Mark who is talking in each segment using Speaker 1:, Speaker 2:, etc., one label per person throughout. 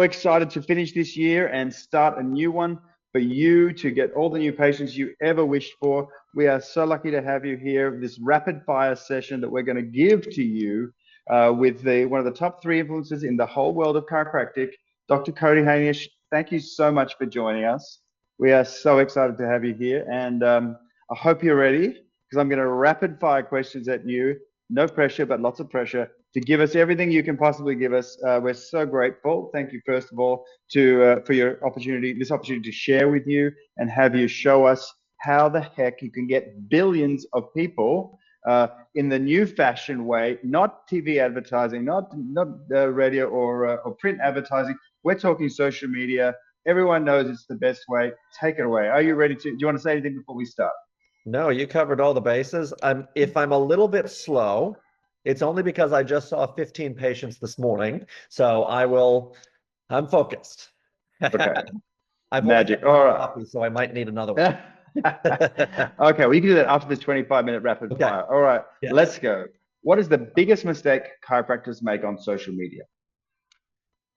Speaker 1: Excited to finish this year and start a new one for you to get all the new patients you ever wished for. We are so lucky to have you here. This rapid fire session that we're going to give to you with one of the top three influencers in the whole world of chiropractic, Dr. Cody Hanish. Thank you so much for joining us. We are so excited to have you here, and I hope you're ready because I'm going to rapid fire questions at you. No pressure, but lots of pressure to give us everything you can possibly give us. We're so grateful. Thank you, first of all, for your opportunity, this opportunity to share with you and have you show us how the heck you can get billions of people in the new fashion way, not TV advertising, not radio or print advertising. We're talking social media. Everyone knows it's the best way. Take it away. Are you ready to? Do you want to say anything before we start?
Speaker 2: No, you covered all the bases. If I'm a little bit slow, it's only because I just saw 15 patients this morning. So I'm focused.
Speaker 1: Okay.
Speaker 2: I've only
Speaker 1: Magic.
Speaker 2: had one
Speaker 1: All right.
Speaker 2: coffee, so I might need another one.
Speaker 1: Okay, well, you can do that after this 25-minute rapid
Speaker 2: Okay.
Speaker 1: fire. All right, let's
Speaker 2: Yes.
Speaker 1: go. What is the biggest mistake chiropractors make on social media?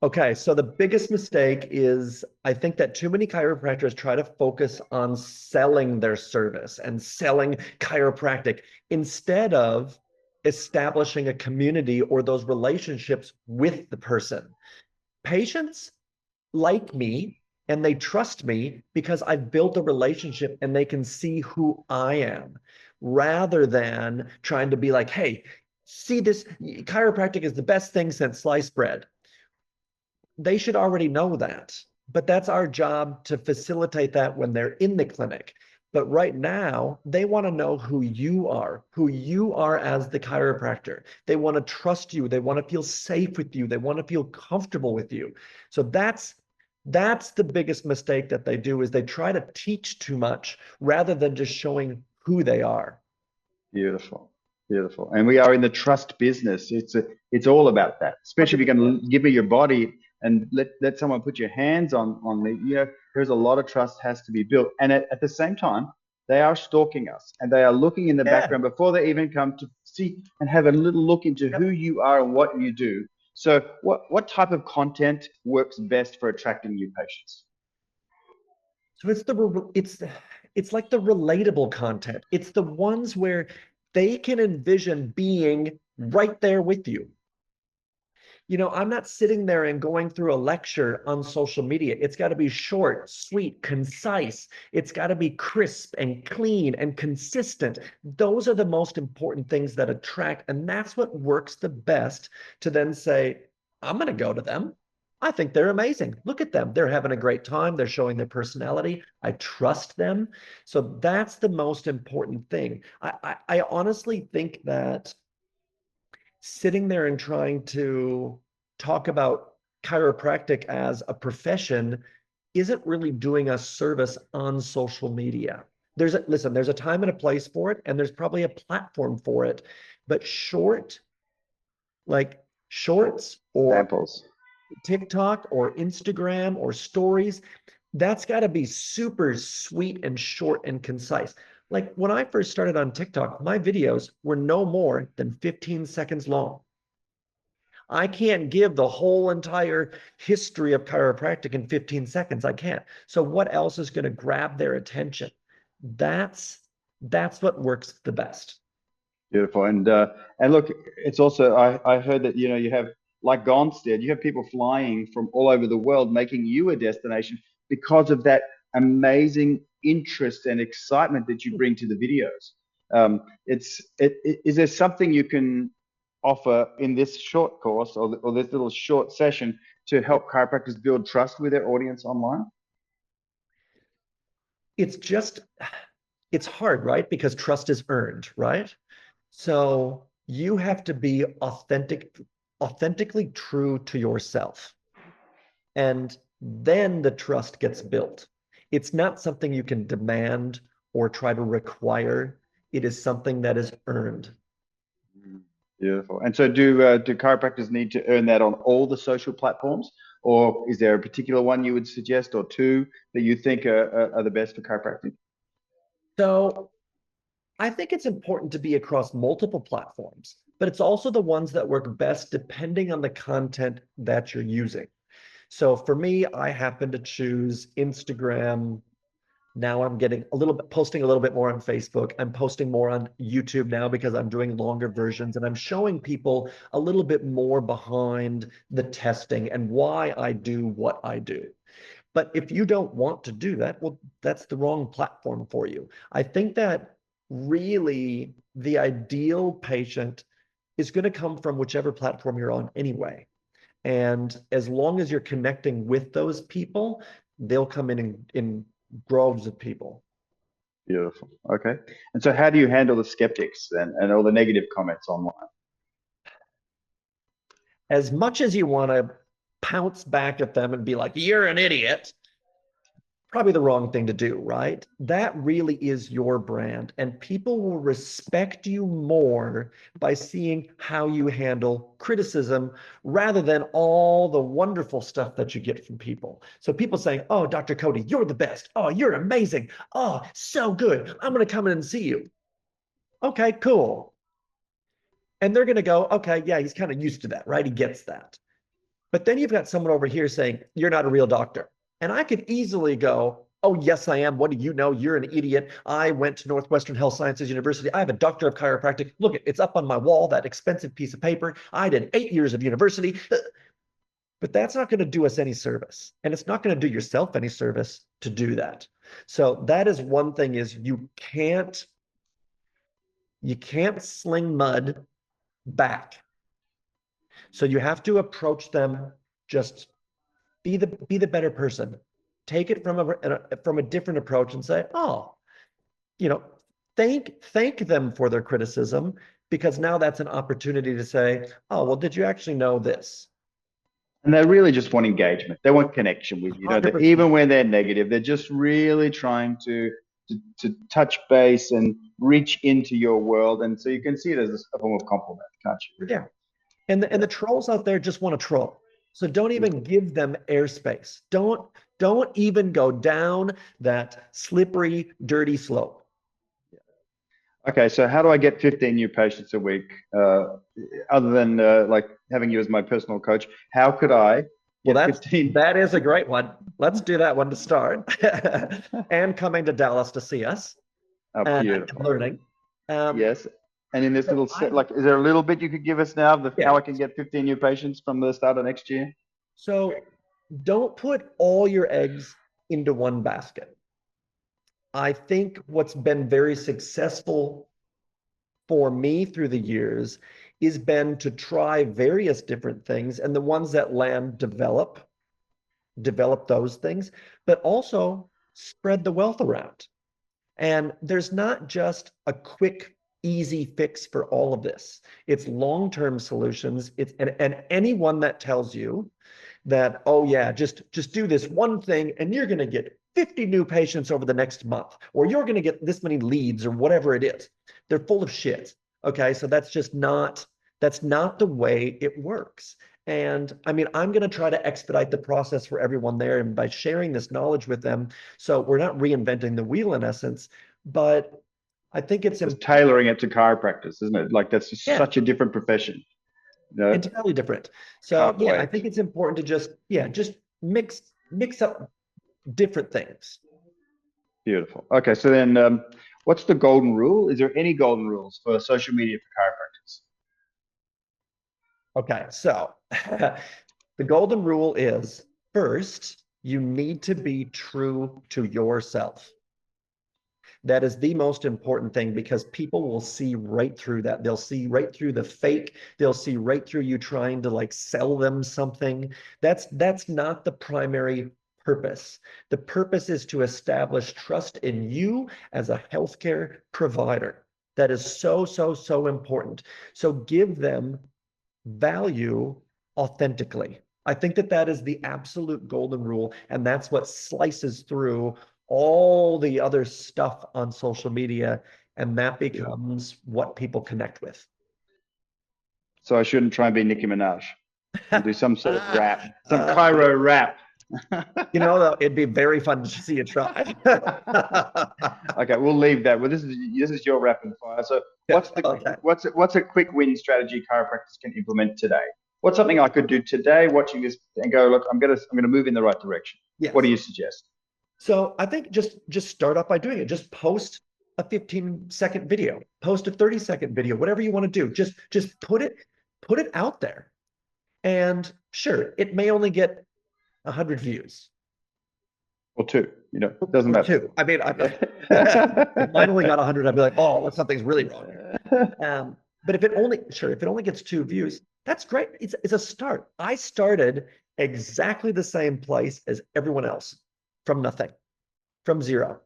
Speaker 2: Okay, so the biggest mistake is I think that too many chiropractors try to focus on selling their service and selling chiropractic instead of establishing a community or those relationships with the person. Patients like me and they trust me because I've built a relationship and they can see who I am rather than trying to be like, hey, see this chiropractic is the best thing since sliced bread. They should already know that, but that's our job to facilitate that when they're in the clinic. But right now, they want to know who you are as the chiropractor. They want to trust you. They want to feel safe with you. They want to feel comfortable with you. So that's the biggest mistake that they do is they try to teach too much rather than just showing who they are.
Speaker 1: Beautiful, beautiful. And we are in the trust business. It's all about that. Especially if you can give me your body and let someone put your hands on me. You know, there's a lot of trust has to be built. And at the same time, they are stalking us and they are looking in the
Speaker 2: Yeah.
Speaker 1: background before they even come to see and have a little look into who you are and what you do. So what type of content works best for attracting new patients?
Speaker 2: So it's like the relatable content. It's the ones where they can envision being right there with you. You know, I'm not sitting there and going through a lecture on social media. It's got to be short, sweet, concise. It's got to be crisp and clean and consistent. Those are the most important things that attract, and that's what works the best to then say, I'm going to go to them. I think they're amazing. Look at them. They're having a great time. They're showing their personality. I trust them. So that's the most important thing. I honestly think that sitting there and trying to talk about chiropractic as a profession isn't really doing us service on social media. There's a time and a place for it, and there's probably a platform for it. But like shorts or
Speaker 1: Samples.
Speaker 2: TikTok or Instagram or stories, that's got to be super sweet and short and concise. Like when I first started on TikTok, my videos were no more than 15 seconds long. I can't give the whole entire history of chiropractic in 15 seconds. I can't. So what else is going to grab their attention? That's that's what works the best.
Speaker 1: Beautiful. And look, it's also I heard that you have like Gonstead, you have people flying from all over the world making you a destination because of that amazing interest and excitement that you bring to the videos. Is there something you can offer in this short course or this little short session to help chiropractors build trust with their audience online?
Speaker 2: It's just it's hard, right? Because trust is earned, right? So you have to be authentically true to yourself. And then the trust gets built. It's not something you can demand or try to require. It is something that is earned.
Speaker 1: Beautiful. And so, do chiropractors need to earn that on all the social platforms, or is there a particular one you would suggest, or two that you think are the best for chiropractic?
Speaker 2: So I think it's important to be across multiple platforms, but it's also the ones that work best depending on the content that you're using. So for me, I happen to choose Instagram. Now I'm getting a little bit, posting a little bit more on Facebook. I'm posting more on YouTube now because I'm doing longer versions and I'm showing people a little bit more behind the testing and why I do what I do. But if you don't want to do that, well, that's the wrong platform for you. I think that really the ideal patient is going to come from whichever platform you're on anyway. And as long as you're connecting with those people, they'll come in groves of people.
Speaker 1: Beautiful. Okay. And so how do you handle the skeptics and all the negative comments online?
Speaker 2: As much as you want to pounce back at them and be like, you're an idiot, probably the wrong thing to do, right? That really is your brand, and people will respect you more by seeing how you handle criticism rather than all the wonderful stuff that you get from people. So people saying, "Oh, Dr. Cody, you're the best. Oh, you're amazing. Oh, so good. I'm going to come in and see you." Okay, cool. And they're going to go, "Okay, yeah, he's kind of used to that, right? He gets that." But then you've got someone over here saying, "You're not a real doctor." And I could easily go, "Oh, yes, I am. What do you know? You're an idiot. I went to Northwestern Health Sciences University. I have a doctor of chiropractic. Look, it's up on my wall, that expensive piece of paper. I did 8 years of university." But that's not going to do us any service. And it's not going to do yourself any service to do that. So that is one thing is you can't sling mud back. So you have to approach them, just be the better person. Take it from a different approach and say, "Oh, you know, thank them for their criticism, because now that's an opportunity to say, oh, well, did you actually know this?"
Speaker 1: And they really just want engagement. They want connection with you. You know, that
Speaker 2: 100%.
Speaker 1: even when they're negative, they're just really trying to touch base and reach into your world. And so you can see it as a form of compliment, can't you? Really?
Speaker 2: Yeah. And the trolls out there just want to troll. So don't
Speaker 1: Yeah.
Speaker 2: even give them airspace. Don't even go down that slippery, dirty slope.
Speaker 1: Okay, so how do I get 15 new patients a week? Other than like having you as my personal coach, how could I
Speaker 2: Well,
Speaker 1: get
Speaker 2: that's
Speaker 1: 15?
Speaker 2: that is a great one. Let's do that one to start. And coming to Dallas to see us
Speaker 1: Oh,
Speaker 2: and
Speaker 1: beautiful.
Speaker 2: learning. Um,
Speaker 1: Yes. And in this
Speaker 2: so
Speaker 1: little
Speaker 2: I
Speaker 1: set, like, is there a little bit you could give us now of
Speaker 2: yeah.
Speaker 1: how I can get 15 new patients from the start of next year?
Speaker 2: So don't put all your eggs into one basket. I think what's been very successful for me through the years is been to try various different things, and the ones that land, develop those things, but also spread the wealth around. And there's not just a quick, easy fix for all of this. It's long-term solutions. And anyone that tells you that, oh yeah, just do this one thing and you're going to get 50 new patients over the next month, or you're going to get this many leads, or whatever it is. They're full of shit. Okay, so that's not the way it works. And I mean, I'm going to try to expedite the process for everyone there, and by sharing this knowledge with them, so we're not reinventing the wheel in essence, but I think it's
Speaker 1: Just tailoring it to chiropractors, isn't it? Like that's just
Speaker 2: yeah,
Speaker 1: such a different profession. You know,
Speaker 2: entirely different. So
Speaker 1: can't
Speaker 2: yeah, I
Speaker 1: wait.
Speaker 2: think it's important to just mix up different things.
Speaker 1: Beautiful. Okay, so then what's the golden rule? Is there any golden rules for social media for chiropractors?
Speaker 2: Okay, so the golden rule is, first, you need to be true to yourself. That is the most important thing, because people will see right through that. They'll see right through the fake. They'll see right through you trying to like sell them something. That's not the primary purpose. The purpose is to establish trust in you as a healthcare provider. That is so, so, so important. So give them value authentically. I think that is the absolute golden rule, and that's what slices through all the other stuff on social media, and that
Speaker 1: Yeah.
Speaker 2: becomes what people connect with.
Speaker 1: So I shouldn't try and be Nicki Minaj and do some sort of rap, some
Speaker 2: Uh,
Speaker 1: Cairo rap.
Speaker 2: it'd be very fun to see you try.
Speaker 1: Okay, we'll leave that. Well, this is your rapid fire. So
Speaker 2: Yeah,
Speaker 1: what's the
Speaker 2: okay.
Speaker 1: what's a quick win strategy chiropractors can implement today? what's something I could do today watching this and go, look, I'm gonna move in the right direction. What do
Speaker 2: Yes.
Speaker 1: you suggest?
Speaker 2: So I think just start off by doing it. Just post a 15-second video, post a 30-second video, whatever you want to do. Just put it out there. And sure, it may only get 100 views
Speaker 1: Or two, doesn't
Speaker 2: or
Speaker 1: matter.
Speaker 2: two. I mean, if mine only got
Speaker 1: Yeah.
Speaker 2: 100, I'd be like, oh, something's really wrong here. But if it only gets 2 views, that's great. It's a start. I started exactly the same place as everyone else, from nothing, from zero.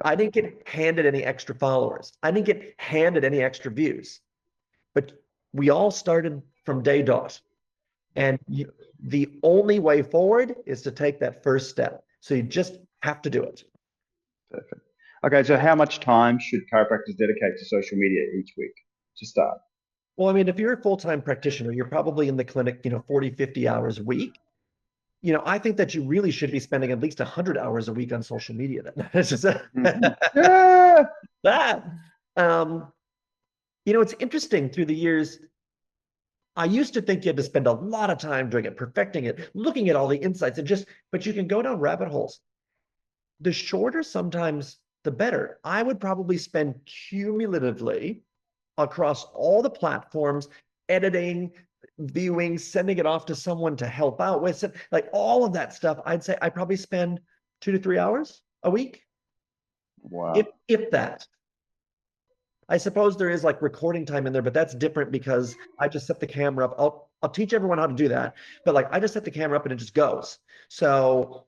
Speaker 2: I didn't get handed any extra followers. I didn't get handed any extra views. But we all started from day dot. And the only way forward is to take that first step. So you just have to do it.
Speaker 1: Perfect. Okay, so how much time should chiropractors dedicate to social media each week to start?
Speaker 2: Well, I mean, if you're a full-time practitioner, you're probably in the clinic, 40, 50 hours a week. I think that you really should be spending at least 100 hours a week on social media. It's just
Speaker 1: Mhm. Yeah.
Speaker 2: that. Um, it's interesting through the years. I used to think you had to spend a lot of time doing it, perfecting it, looking at all the insights, but you can go down rabbit holes. The shorter sometimes, the better. I would probably spend cumulatively across all the platforms, editing, viewing, sending it off to someone to help out with it, like all of that stuff. I'd say I probably spend 2 to 3 hours a week, if
Speaker 1: Wow.
Speaker 2: if that. I suppose there is like recording time in there, but that's different because I just set the camera up. I'll teach everyone how to do that, but like I just set the camera up and it just goes. So,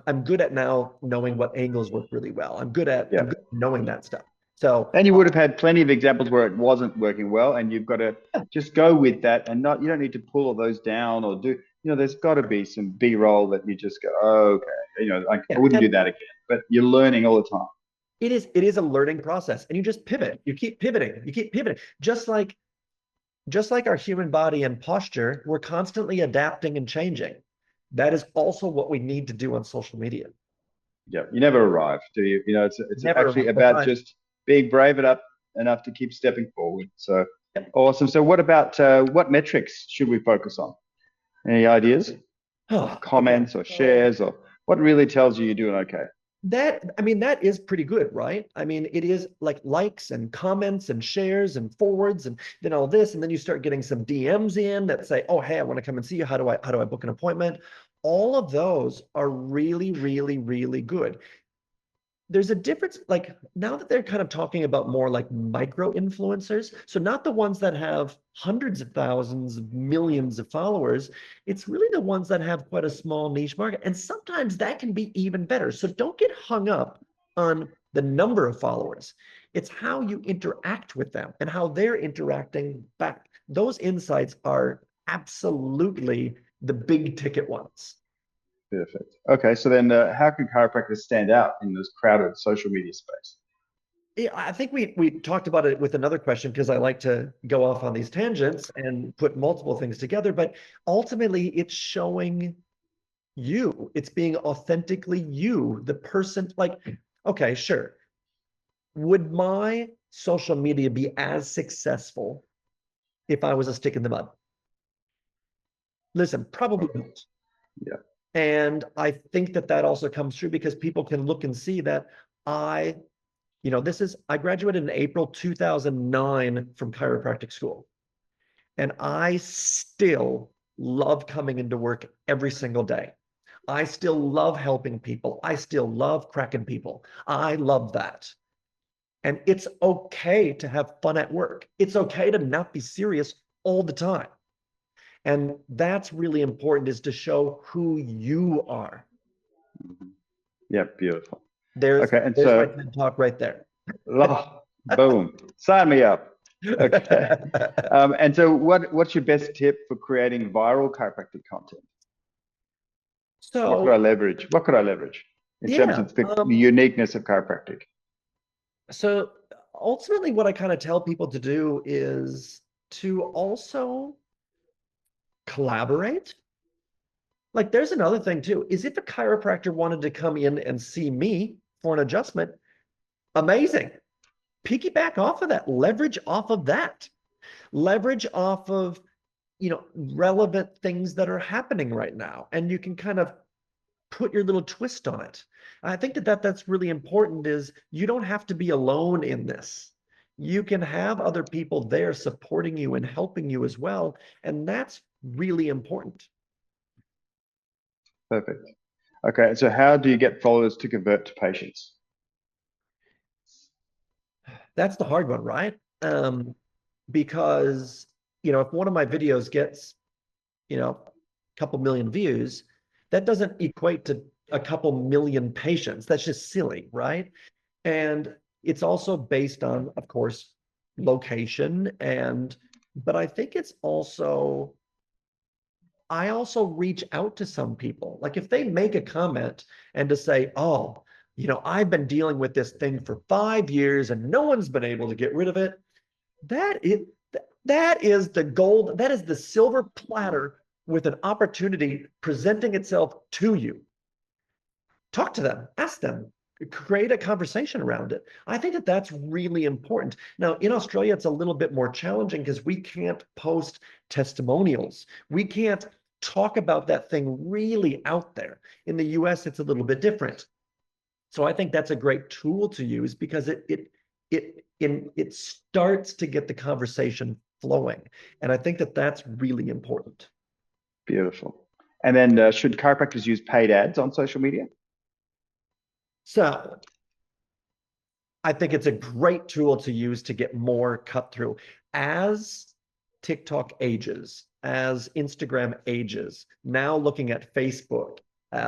Speaker 2: I'm good at now knowing what angles work really well.
Speaker 1: Yeah.
Speaker 2: I'm good at knowing that stuff. So,
Speaker 1: And you would have had plenty of examples where it wasn't working well, and you've got to just go with that and not, you don't need to pull all those down or do, there's got to be some B-roll that you just go, oh, okay, I
Speaker 2: yeah,
Speaker 1: wouldn't do
Speaker 2: and
Speaker 1: that again. But you're learning all the time.
Speaker 2: it is a learning process, and you just pivot. You keep pivoting. You keep pivoting. Just like our human body and posture, we're constantly adapting and changing. That is also what we need to do on social media.
Speaker 1: Yeah, you never arrive, do you? It's
Speaker 2: Never
Speaker 1: actually
Speaker 2: arrive. That's
Speaker 1: about
Speaker 2: right.
Speaker 1: just being brave enough to keep stepping forward. So
Speaker 2: Yep.
Speaker 1: awesome. So what about what metrics should we focus on? Any ideas?
Speaker 2: Oh, okay.
Speaker 1: Comments or
Speaker 2: So
Speaker 1: shares or what really tells you you're doing okay?
Speaker 2: that is pretty good, right? I mean, it is like likes and comments and shares and forwards and then all this, and then you start getting some DMs in that say, "Oh, hey, I want to come and see you. How do I book an appointment?" All of those are really, really, really good. There's a difference, like now that they're kind of talking about more like micro influencers, so not the ones that have hundreds of thousands, millions of followers. It's really the ones that have quite a small niche market, and sometimes that can be even better. So don't get hung up on the number of followers. It's how you interact with them and how they're interacting back. Those insights are absolutely the big ticket ones.
Speaker 1: Perfect. Okay, so then how can chiropractors stand out in this crowded social media space?
Speaker 2: Yeah, I think we talked about it with another question because I like to go off on these tangents and put multiple things together, but ultimately it's showing you. It's being authentically you, the person. Like, okay, sure. Would my social media be as successful if I was a stick in the mud? Listen, probably not.
Speaker 1: Yeah.
Speaker 2: And I think that also comes through because people can look and see that I I graduated in April 2009 from chiropractic school, and I still love coming into work every single day. I still love helping people. I still love cracking people. I love that. And it's okay to have fun at work. It's okay to not be serious all the time. And that's really important, is to show who you are.
Speaker 1: Mhm. Yeah, beautiful.
Speaker 2: There's
Speaker 1: Okay, and
Speaker 2: there's my
Speaker 1: so,
Speaker 2: TED talk right there.
Speaker 1: oh, boom, sign me up. Okay. And so what's your best tip for creating viral chiropractic content? What could I
Speaker 2: So
Speaker 1: leverage? What could I leverage in terms
Speaker 2: yeah,
Speaker 1: of the uniqueness of chiropractic?
Speaker 2: so ultimately what I kind of tell people to do is to also collaborate. Like there's another thing too, is if a chiropractor wanted to come in and see me for an adjustment, amazing. Piggyback off of that, leverage off of that, leverage off of relevant things that are happening right now, and you can kind of put your little twist on it. I think that's really important, is you don't have to be alone in this. You can have other people there supporting you and helping you as well, and that's really important.
Speaker 1: Perfect. Okay, so how do you get followers to convert to patients?
Speaker 2: That's the hard one, right? Because, if one of my videos gets, a couple million views, that doesn't equate to a couple million patients. That's just silly, right? And it's also based on, of course, location, but I think I also reach out to some people. Like if they make a comment and to say, oh, I've been dealing with this thing for 5 years and no one's been able to get rid of it. That is that is the gold, that is the silver platter with an opportunity presenting itself to you. Talk to them, ask them, create a conversation around it. I think that's really important. Now, in Australia, it's a little bit more challenging because we can't post testimonials. We can't talk about that thing really out there. In the US, it's a little bit different. So I think that's a great tool to use because it starts to get the conversation flowing. And I think that's really important.
Speaker 1: Beautiful. And then should chiropractors use paid ads on social media?
Speaker 2: So I think it's a great tool to use to get more cut through. As TikTok ages, as Instagram ages, now looking at Facebook,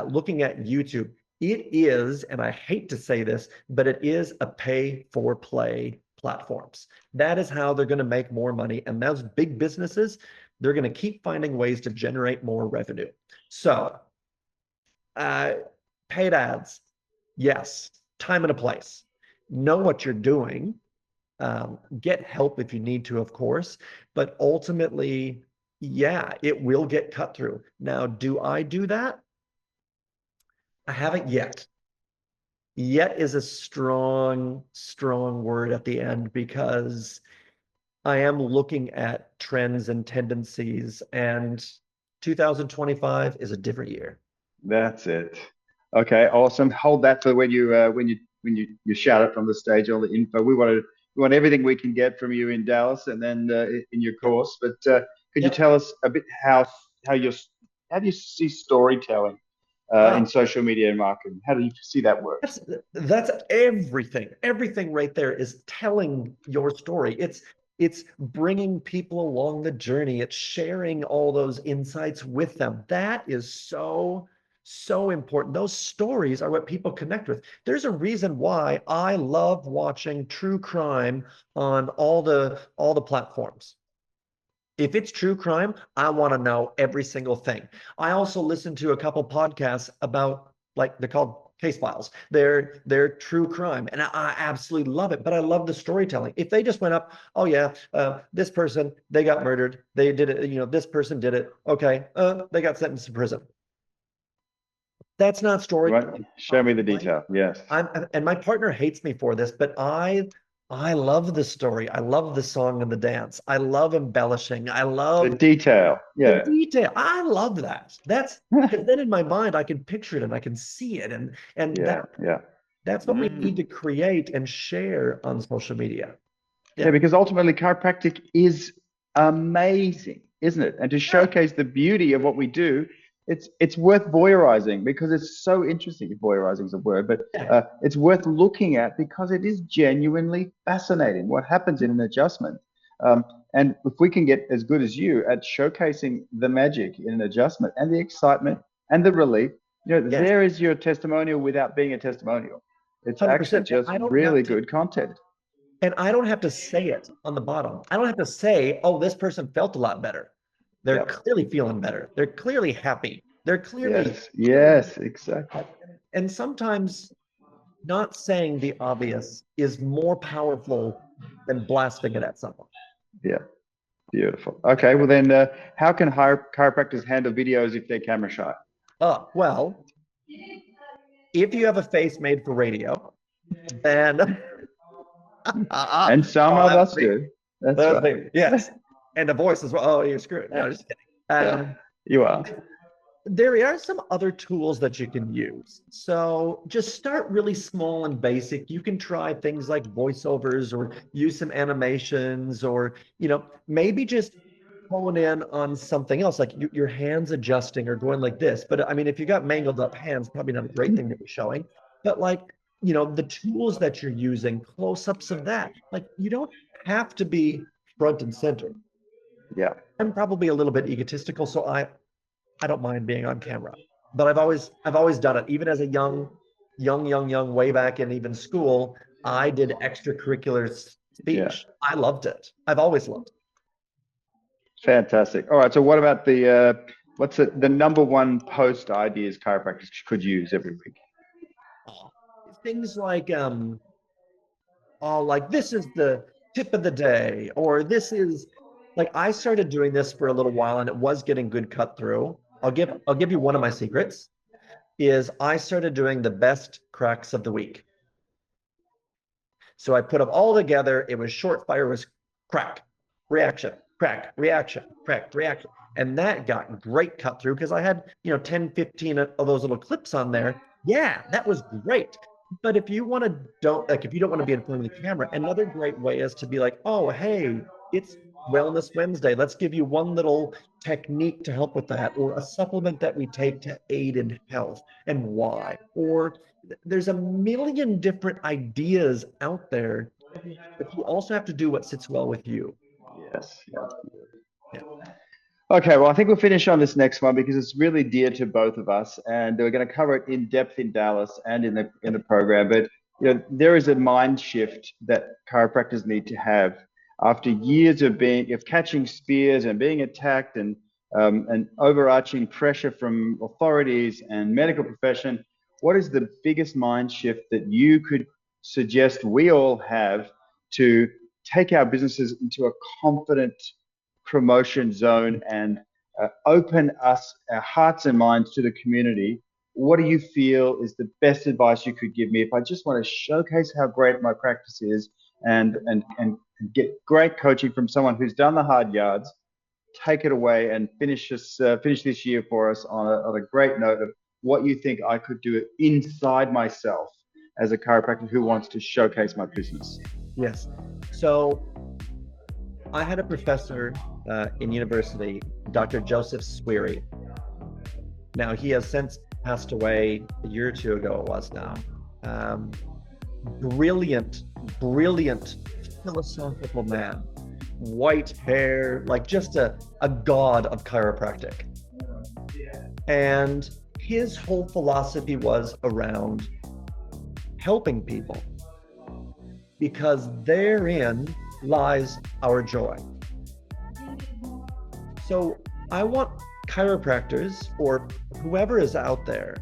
Speaker 2: looking at YouTube, it is, and I hate to say this, but it is a pay for play platforms. That is how they're going to make more money. And those big businesses, they're going to keep finding ways to generate more revenue. So, uh, paid ads, yes, time and a place. Know what you're doing. Get help if you need to, of course, but ultimately, yeah, it will get cut through. Now, do I do that? I haven't yet. Yet is a strong, strong word at the end because I am looking at trends and tendencies, and 2025 is a different year.
Speaker 1: That's it. Okay, awesome. Hold that for when you shout it from the stage, all the info. We want everything we can get from you in Dallas and then in your
Speaker 2: Yep.
Speaker 1: course. But could you
Speaker 2: Yep.
Speaker 1: tell us a bit how you how do you see storytelling in
Speaker 2: Ah,
Speaker 1: social media and marketing? How do you see that work?
Speaker 2: that's everything. Everything right there is telling your story. It's bringing people along the journey. It's sharing all those insights with them. That is so, so important. Those stories are what people connect with. There's a reason why I love watching true crime on all the platforms. If it's true crime, I want to know every single thing. I also listen to a couple podcasts about, like, they're called case files. They're true crime, and I absolutely love it. But I love the storytelling. If they just went up, oh yeah, this person, they got murdered, they did it, this person did it. Okay, they got sentenced to prison. That's not
Speaker 1: Right?
Speaker 2: storytelling,
Speaker 1: Show me the
Speaker 2: right?
Speaker 1: detail. Yes.
Speaker 2: And my partner hates me for this, but I love the story. I love the song and the dance. I love embellishing. I
Speaker 1: The
Speaker 2: love
Speaker 1: detail.
Speaker 2: the
Speaker 1: Yeah.
Speaker 2: detail. I love that. That's because then in my mind I can picture it and I can see it, and
Speaker 1: Yeah. Yeah.
Speaker 2: that's what we need
Speaker 1: Mm.
Speaker 2: to create and share on social media.
Speaker 1: Yeah,
Speaker 2: Yeah.
Speaker 1: because ultimately chiropractic is amazing, isn't it? And to
Speaker 2: Yeah.
Speaker 1: showcase the beauty of what we do, it's worth voyeurizing because it's so interesting. If voyeurizing is a word, but
Speaker 2: Yeah.
Speaker 1: it's worth looking at because it is genuinely fascinating what happens in an adjustment. Um, and if we can get as good as you at showcasing the magic in an adjustment and the excitement and the relief,
Speaker 2: Yes.
Speaker 1: there is your testimonial without being a testimonial. It's actually
Speaker 2: 100%.
Speaker 1: just really good content.
Speaker 2: And I don't have to say it on the bottom. I don't have to say, oh, this person felt a lot better. They're
Speaker 1: Yep.
Speaker 2: clearly feeling better. They're clearly happy. They're clearly
Speaker 1: Yes,
Speaker 2: feeling
Speaker 1: yes, exactly.
Speaker 2: and sometimes not saying the obvious is more powerful than blasting it at someone.
Speaker 1: Yeah, beautiful. Okay, well then, how can chiropractors handle videos if they're camera shy?
Speaker 2: Well, if you have a face made for radio, then
Speaker 1: And some
Speaker 2: oh,
Speaker 1: of
Speaker 2: that was
Speaker 1: us
Speaker 2: me.
Speaker 1: do. That's
Speaker 2: That was
Speaker 1: right.
Speaker 2: me. Yes. And a voice as well. Oh, you're screwed. No, just kidding.
Speaker 1: Yeah, you are.
Speaker 2: There are some other tools that you can use. So just start really small and basic. You can try things like voiceovers or use some animations, or, maybe just hone in on something else, like your hands adjusting or going like this. But I mean, if you got mangled up hands, probably not a great thing to be showing. But like, the tools that you're using, close-ups of that. Like, you don't have to be front and center.
Speaker 1: Yeah.
Speaker 2: I'm probably a little bit egotistical, so I don't mind being on camera. But I've always done it. Even as a young, way back in even school, I did extracurricular
Speaker 1: Yeah.
Speaker 2: speech. I loved it. I've always loved it.
Speaker 1: Fantastic. All right. So what about what's the number one post ideas chiropractors could use every week?
Speaker 2: Oh, things like like this is the tip of the day, or this is like, I started doing this for a little while and it was getting good cut through. I'll give you one of my secrets is I started doing the best cracks of the week. So I put them all together. It was short fire, it was crack, reaction, crack, reaction, crack, reaction. And that got great cut through because I had, 10, 15 of those little clips on there. Yeah, that was great. But if you want to if you don't want to be in front of the camera, another great way is to be like, oh, hey, it's Wellness Wednesday. Let's give you one little technique to help with that, or a supplement that we take to aid in health and why. Or there's a million different ideas out there, but you also have to do what sits well with you.
Speaker 1: Yes. Yeah.
Speaker 2: Yeah.
Speaker 1: Okay, well, I think we'll finish on this next one because it's really dear to both of us, and we're going to cover it in depth in Dallas and in the program. But there is a mind shift that chiropractors need to have after years of catching spears and being attacked and overarching pressure from authorities and medical profession. What is the biggest mind shift that you could suggest we all have to take our businesses into a confident promotion zone and open our hearts and minds to the community? What do you feel is the best advice you could give me if I just want to showcase how great my practice is and get great coaching from someone who's done the hard yards, take it away and finish this year for us on a great note of what you think I could do inside myself as a chiropractor who wants to showcase my business?
Speaker 2: Yes. So I had a professor in university, Dr. Joseph Sweary. Now, he has since passed away a year or two ago, it was now. Brilliant philosophical man. White hair, like just a god of chiropractic. And his whole philosophy was around helping people, because therein lies our joy. So I want chiropractors, or whoever is out there,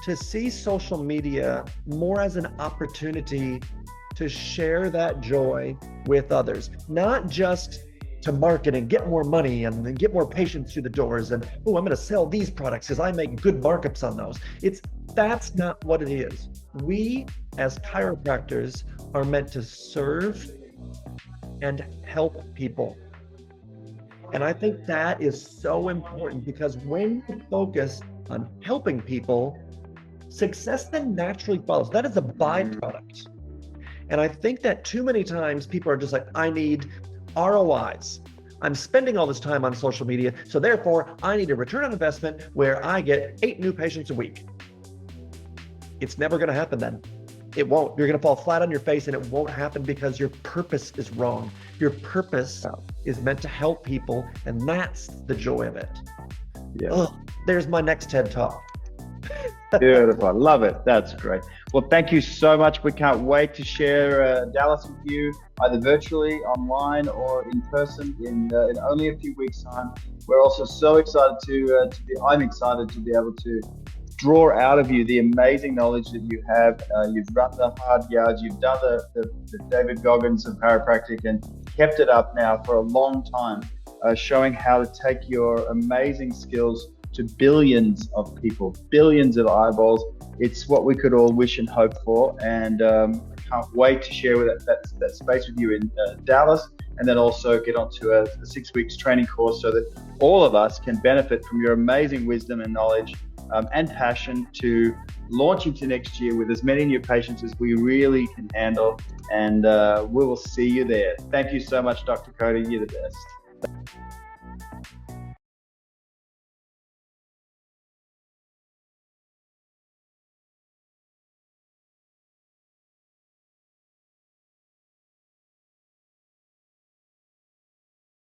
Speaker 2: to see social media more as an opportunity to share that joy with others, not just to market and get more money and then get more patients through the doors and, oh, I'm going to sell these products because I make good markups on those. That's not what it is. We as chiropractors are meant to serve and help people. And I think that is so important, because when you focus on helping people, success then naturally follows. That is a byproduct. And I think that too many times people are just like, I need ROIs. I'm spending all this time on social media, so therefore I need a return on investment where I get 8 new patients a week. It's never going to happen then. It won't. You're going to fall flat on your face, and it won't happen because your purpose is wrong. Your purpose is meant to help people, and that's the joy of it.
Speaker 1: Yeah.
Speaker 2: Oh, there's my next TED Talk.
Speaker 1: Beautiful. I love it. That's great. Well, thank you so much. We can't wait to share Dallas with you, either virtually, online, or in person in only a few weeks' time. We're also so excited I'm excited to be able to draw out of you the amazing knowledge that you have. You've run the hard yards, you've done the David Goggins of chiropractic and kept it up now for a long time, showing how to take your amazing skills to billions of people, billions of eyeballs. It's what we could all wish and hope for. And can't wait to share that space with you in Dallas, and then also get onto a 6 weeks training course so that all of us can benefit from your amazing wisdom and knowledge and passion to launch into next year with as many new patients as we really can handle. And we will see you there. Thank you so much, Dr. Cody. You're the best.